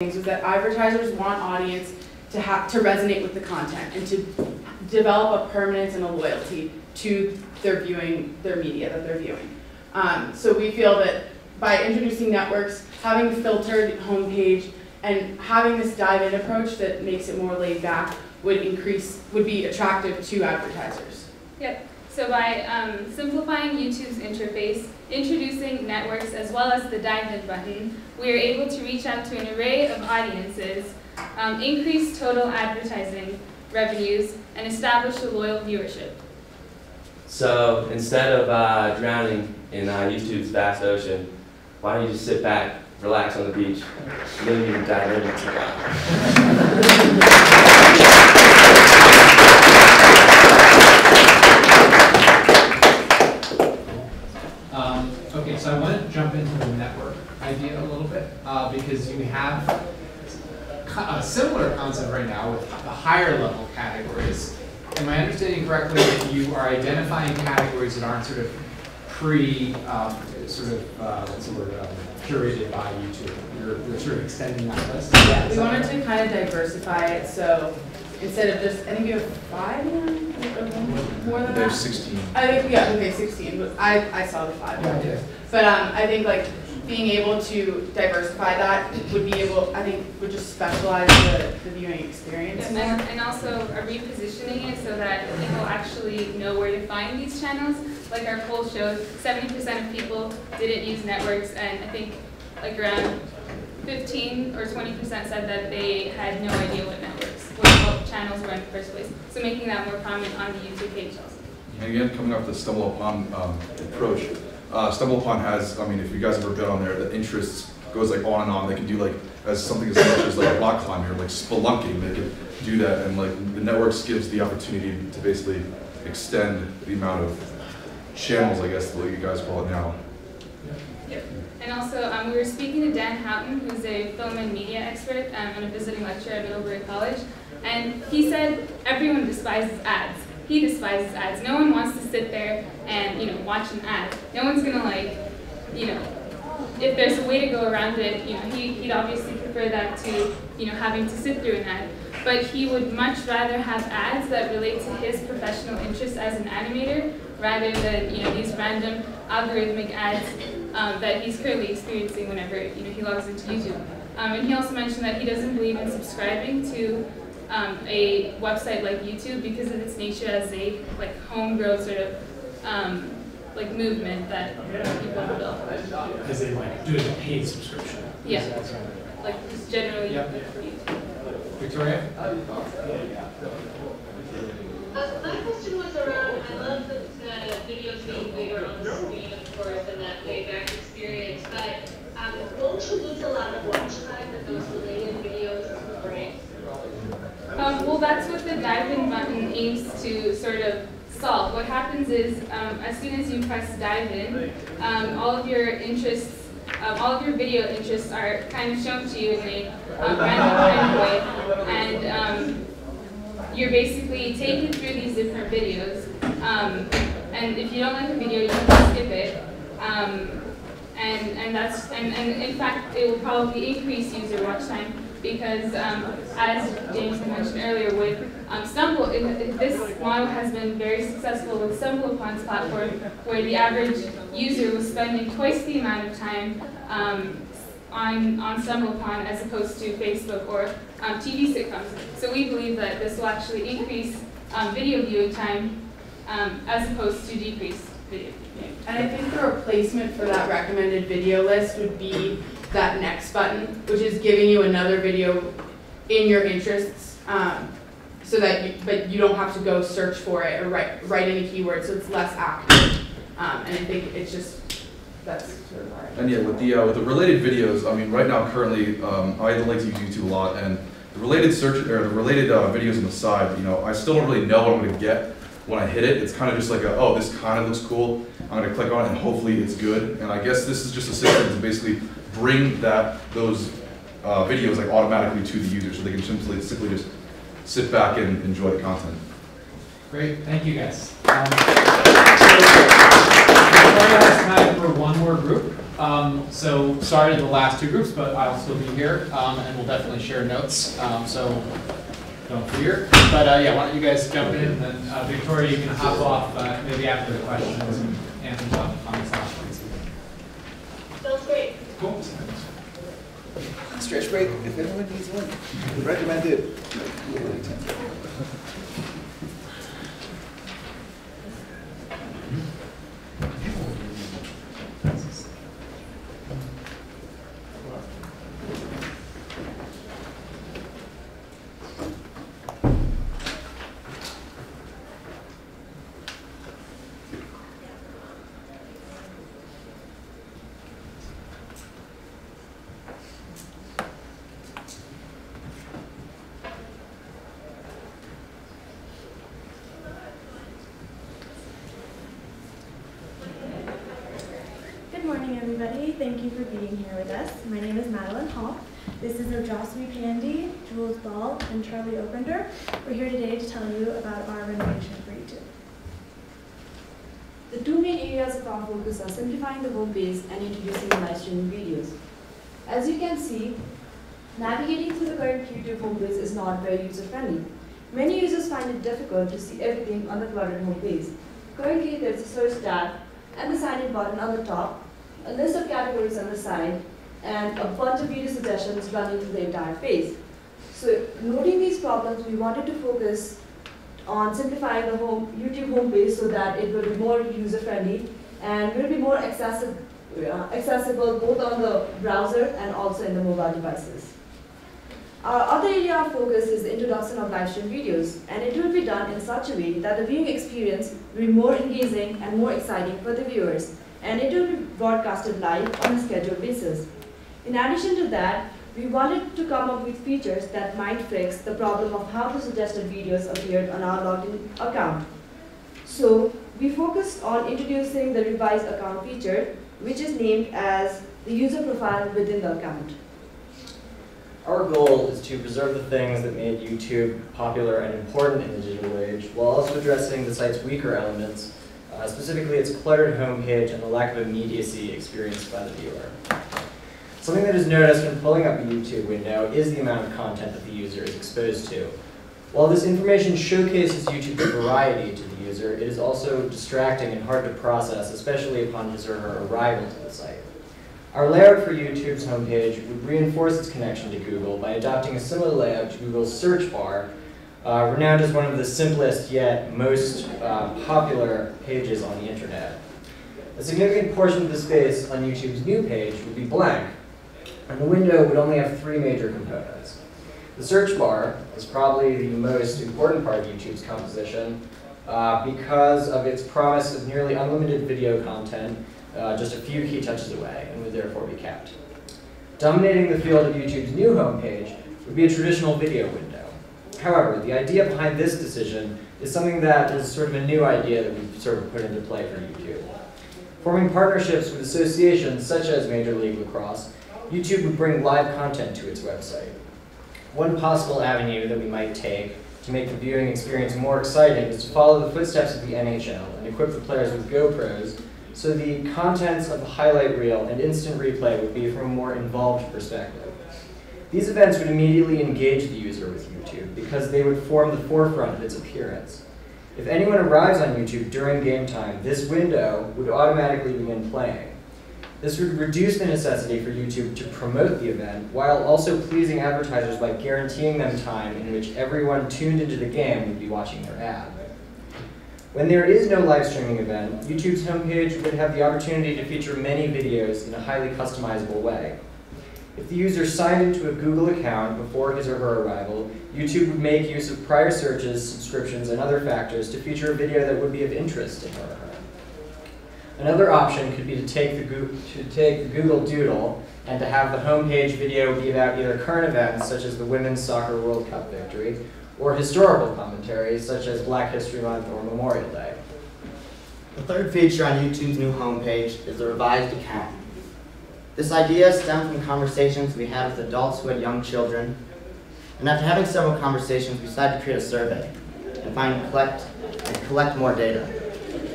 was that advertisers want audience to resonate with the content and to develop a permanence and a loyalty to their media that they're viewing. So we feel that by introducing networks, having a filtered homepage, and having this dive-in approach that makes it more laid back would be attractive to advertisers. Yep. So by simplifying YouTube's interface, introducing networks as well as the dive-in button, we are able to reach out to an array of audiences, increase total advertising revenues, and establish a loyal viewership. So instead of drowning in YouTube's vast ocean, why don't you just sit back, relax on the beach, and then you can dive in. Okay, so I want to jump into the network idea a little bit because you have a similar concept right now with the higher level categories. Am I understanding correctly that you are identifying categories that aren't sort of curated by YouTube? You're sort of extending that list? Yeah, we wanted to kind of diversify it, so instead of just, I think we have 5 now? More than that? There's 16. I think, yeah, okay, 16, but I saw the 5. Yeah. But I think like being able to diversify that would just specialize the viewing experience. And also repositioning it so that people actually know where to find these channels. Like our poll showed, 70% of people didn't use networks, and I think like around 15 or 20% said that they had no idea what channels were in the first place. So making that more prominent on the YouTube page also. And again, coming off the Stumble Upon approach, Stumble Upon has, if you guys ever been on there, the interests goes like on and on. They can do like something as much as like rock climbing or like spelunking. They can do that, and like the networks gives the opportunity to basically extend the amount of channels, I guess, what you guys call it now. Yep. And also, we were speaking to Dan Houghton, who's a film and media expert and a visiting lecturer at Middlebury College, and he said everyone despises ads. He despises ads. No one wants to sit there and watch an ad. No one's gonna if there's a way to go around it, he'd obviously prefer that to having to sit through an ad. But he would much rather have ads that relate to his professional interests as an animator, rather than these random algorithmic ads that he's currently experiencing whenever he logs into YouTube. And he also mentioned that he doesn't believe in subscribing to a website like YouTube because of its nature as a homegrown sort of movement that people have built. Because they do it as a paid subscription. Yeah. Just generally. Yep. Victoria? My question was around, I love the videos being bigger on the screen, of course, and that playback experience, but won't you lose a lot of watch time that those related videos bring? Well, that's what the dive-in button aims to sort of solve. What happens is, as soon as you press dive in, all of your video interests are kind of shown to you in a random kind of way, and you're basically taken through these different videos. And if you don't like a video, you can skip it. And in fact, it will probably increase user watch time because, as James mentioned earlier, with this model has been very successful with Stumble Upon's platform, where the average user was spending twice the amount of time on Stumble Upon as opposed to Facebook or TV sitcoms. So we believe that this will actually increase video viewing time as opposed to decrease video viewing. And I think the replacement for that recommended video list would be that next button, which is giving you another video in your interests, but you don't have to go search for it or write any keywords, so it's less active. And I think it's just that's sort of hard. And yeah, with the related videos, right now currently, I like to use YouTube a lot, and the related videos on the side, I still don't really know what I'm going to get when I hit it. It's kind of just like oh, this kind of looks cool. I'm going to click on it and hopefully it's good. And I guess this is just a system to basically bring those videos automatically to the user, so they can simply just sit back and enjoy the content. Great, thank you guys. Before I ask time for one more group. So sorry to the last two groups, but I'll still be here, and we'll definitely share notes. So don't fear. But yeah, why don't you guys jump in, and then Victoria, you can hop off maybe after the questions and Anthony on the last ones. Sounds great. Cool. Stretch break, if anyone needs one, recommend it. Good morning, everybody. Thank you for being here with us. My name is Madeline Hall. This is Ojaswi Pandy, Jules Ball, and Charlie Opender. We're here today to tell you about our renovation for YouTube. The two main areas of our focus are simplifying the home page and introducing live streaming videos. As you can see, navigating through the current YouTube home page is not very user-friendly. Many users find it difficult to see everything on the cluttered home page. Currently, there's a search tab and the sign-in button on the top, a list of categories on the side, and a bunch of video suggestions running through the entire page. So, noting these problems, we wanted to focus on simplifying the YouTube homepage so that it will be more user-friendly and will be more accessible both on the browser and also in the mobile devices. Our other area of focus is the introduction of live stream videos, and it will be done in such a way that the viewing experience will be more engaging and more exciting for the viewers, and it will be broadcasted live on a scheduled basis. In addition to that, we wanted to come up with features that might fix the problem of how the suggested videos appeared on our logged-in account. So, we focused on introducing the revised account feature, which is named as the user profile within the account. Our goal is to preserve the things that made YouTube popular and important in the digital age, while also addressing the site's weaker elements, specifically its cluttered homepage and the lack of immediacy experienced by the viewer. Something that is noticed when pulling up a YouTube window is the amount of content that the user is exposed to. While this information showcases YouTube's variety to the user, it is also distracting and hard to process, especially upon his or her arrival to the site. Our layout for YouTube's homepage would reinforce its connection to Google by adopting a similar layout to Google's search bar, renowned as one of the simplest yet most popular pages on the internet. A significant portion of the space on YouTube's new page would be blank, and the window would only have three major components. The search bar is probably the most important part of YouTube's composition because of its promise of nearly unlimited video content just a few key touches away, and would therefore be kept. Dominating the field of YouTube's new homepage would be a traditional video window. However, the idea behind this decision is something that is sort of a new idea that we've sort of put into play for YouTube. Forming partnerships with associations such as Major League Lacrosse, YouTube would bring live content to its website. One possible avenue that we might take to make the viewing experience more exciting is to follow the footsteps of the NHL and equip the players with GoPros, so the contents of the highlight reel and instant replay would be from a more involved perspective. These events would immediately engage the user with YouTube because they would form the forefront of its appearance. If anyone arrives on YouTube during game time, this window would automatically begin playing. This would reduce the necessity for YouTube to promote the event while also pleasing advertisers by guaranteeing them time in which everyone tuned into the game would be watching their ad. When there is no live streaming event, YouTube's homepage would have the opportunity to feature many videos in a highly customizable way. If the user signed into a Google account before his or her arrival, YouTube would make use of prior searches, subscriptions, and other factors to feature a video that would be of interest to him or her. Another option could be to take the Google Doodle and to have the homepage video be about either current events, such as the Women's Soccer World Cup victory, or historical commentaries, such as Black History Month or Memorial Day. The third feature on YouTube's new homepage is the revised account. This idea stemmed from conversations we had with adults who had young children, and after having several conversations, we decided to create a survey and collect more data.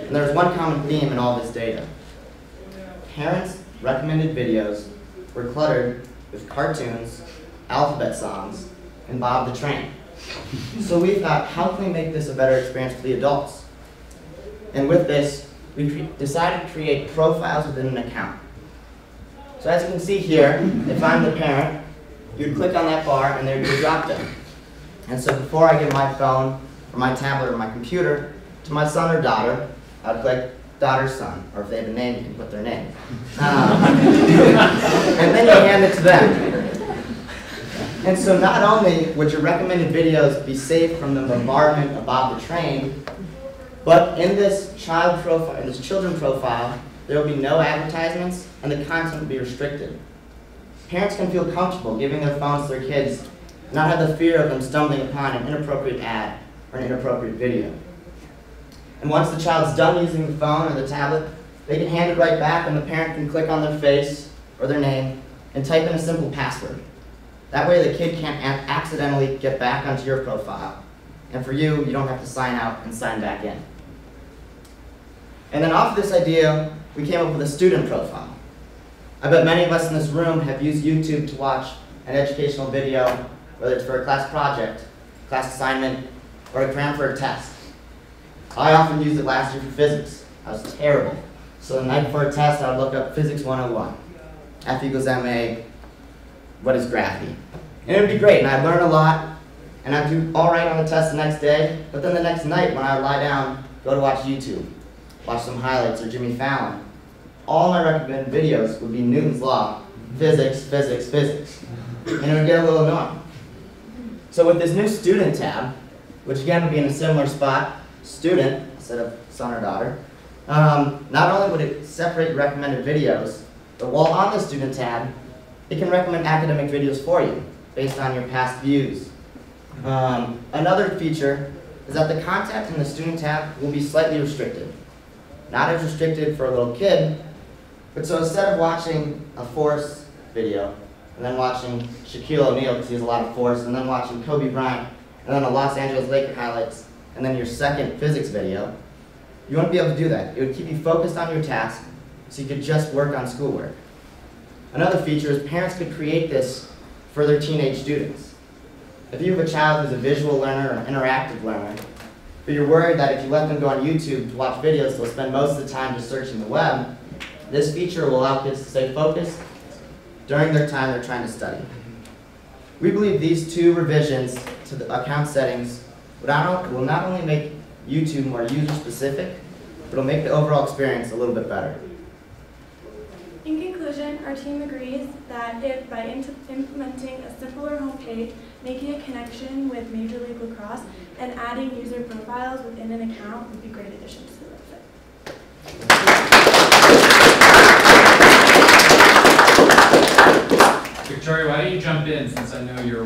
And there was one common theme in all this data. Parents recommended videos were cluttered with cartoons, alphabet songs, and Bob the Train. So we thought, how can we make this a better experience for the adults? And with this, we decided to create profiles within an account. So as you can see here, if I'm the parent, you'd click on that bar and there'd be a drop down. And so before I give my phone or my tablet or my computer to my son or daughter, I'd click daughter's son, or if they have a name, you can put their name. And then you hand it to them. And so not only would your recommended videos be saved from the bombardment of Bob the Train, but in this child profile, in this children profile, there will be no advertisements and the content will be restricted. Parents can feel comfortable giving their phones to their kids and not have the fear of them stumbling upon an inappropriate ad or an inappropriate video. And once the child's done using the phone or the tablet, they can hand it right back and the parent can click on their face or their name and type in a simple password. That way the kid can't accidentally get back onto your profile. And for you, you don't have to sign out and sign back in. And then off of this idea, we came up with a student profile. I bet many of us in this room have used YouTube to watch an educational video, whether it's for a class project, class assignment, or a cram for a test. I often used it last year for physics. I was terrible. So the night before a test, I would look up Physics 101. F equals ma, what is gravity? And it would be great, and I'd learn a lot, and I'd do all right on the test the next day, but then the next night when I would lie down, go to watch YouTube, watch some highlights or Jimmy Fallon. All my recommended videos would be Newton's Law, physics, physics, physics. And it would get a little annoying. So with this new student tab, which again would be in a similar spot, student instead of son or daughter, not only would it separate recommended videos, but while on the student tab, it can recommend academic videos for you based on your past views. Another feature is that the content in the student tab will be slightly restricted. Not as restricted for a little kid, but so instead of watching a force video, and then watching Shaquille O'Neal because he has a lot of force, and then watching Kobe Bryant, and then the Los Angeles Lakers highlights, and then your second physics video, you wouldn't be able to do that. It would keep you focused on your task, so you could just work on schoolwork. Another feature is parents could create this for their teenage students. If you have a child who's a visual learner or an interactive learner, but you're worried that if you let them go on YouTube to watch videos, they'll spend most of the time just searching the web, this feature will allow kids to stay focused during their time they're trying to study. We believe these two revisions to the account settings will not only make YouTube more user-specific, but it'll make the overall experience a little bit better. In conclusion, our team agrees that if by implementing a simpler homepage, making a connection with Major League Lacrosse, and adding user profiles within an account would be great additions to the website. Victoria, why don't you jump in since I know you're